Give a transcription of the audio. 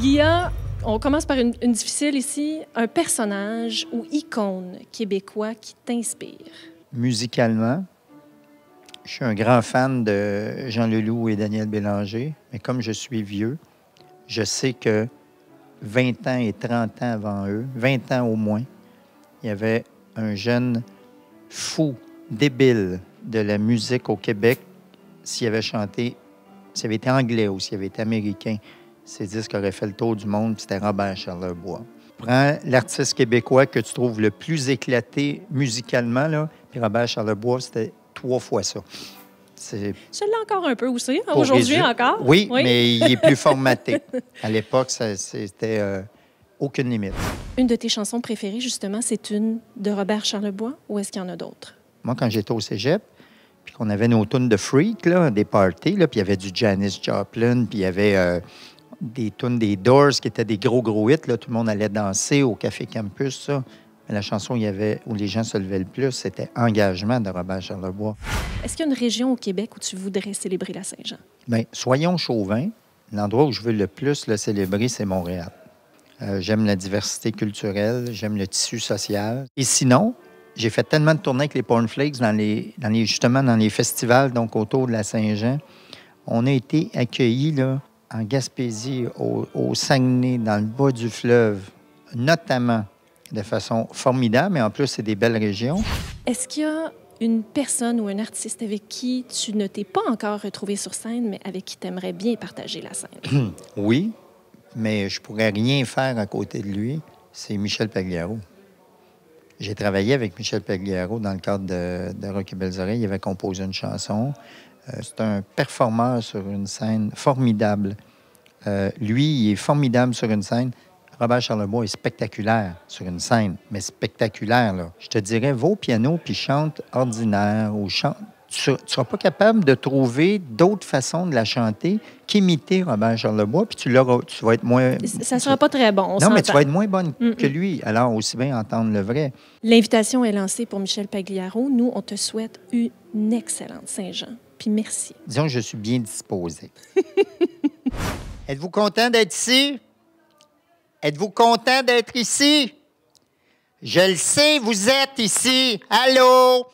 Guilla, on commence par une difficile ici. Un personnage ou icône québécois qui t'inspire? Musicalement, je suis un grand fan de Jean Leloup et Daniel Bélanger, mais comme je suis vieux, je sais que 20 ans et 30 ans avant eux, 20 ans au moins, il y avait un jeune fou, débile de la musique au Québec. S'il avait chanté, s'il avait été anglais ou s'il avait été américain, ses disques auraient fait le tour du monde, puis c'était Robert Charlebois. Prends l'artiste québécois que tu trouves le plus éclaté musicalement, là, puis Robert Charlebois, c'était 3 fois ça. Je l'ai encore un peu aussi, aujourd'hui encore. Oui, mais il est plus formaté. À l'époque, c'était aucune limite. Une de tes chansons préférées, justement, c'est une de Robert Charlebois, ou est-ce qu'il y en a d'autres? Moi, quand j'étais au cégep, puis qu'on avait nos tunes de freak, là, des parties, là, puis il y avait du Janis Joplin, puis il y avait des tunes des Doors qui étaient des gros hits. Là, tout le monde allait danser au Café Campus, ça. Mais la chanson où les gens se levaient le plus, c'était Engagement de Robert Charlebois. Est-ce qu'il y a une région au Québec où tu voudrais célébrer la Saint-Jean? Bien, soyons chauvins. L'endroit où je veux le plus le célébrer, c'est Montréal. J'aime la diversité culturelle, j'aime le tissu social. Et sinon, j'ai fait tellement de tournées avec les Cornflakes justement dans les festivals, donc autour de la Saint-Jean. On a été accueillis là, en Gaspésie, au Saguenay, dans le bas du fleuve, notamment de façon formidable, mais en plus, c'est des belles régions. Est-ce qu'il y a une personne ou un artiste avec qui tu ne t'es pas encore retrouvé sur scène, mais avec qui tu aimerais bien partager la scène? Oui, mais je pourrais rien faire à côté de lui. C'est Michel Pagliaro. J'ai travaillé avec Michel Pagliaro dans le cadre de Rock et Belles Oreilles. Il avait composé une chanson. C'est un performeur sur une scène formidable. Lui, il est formidable sur une scène. Robert Charlebois est spectaculaire sur une scène, mais spectaculaire, là. Je te dirais, va au piano puis chante ordinaire ou chante. Tu ne seras pas capable de trouver d'autres façons de la chanter qu'imiter Robert Charlebois, puis tu vas être moins... Ça ne sera pas très bon, Non, mais tu vas être moins bonne que lui. Alors, aussi bien entendre le vrai. L'invitation est lancée pour Michel Pagliaro. Nous, on te souhaite une excellente Saint-Jean. Puis merci. Disons que je suis bien disposé. Êtes-vous content d'être ici? Êtes-vous content d'être ici? Je le sais, vous êtes ici. Allô?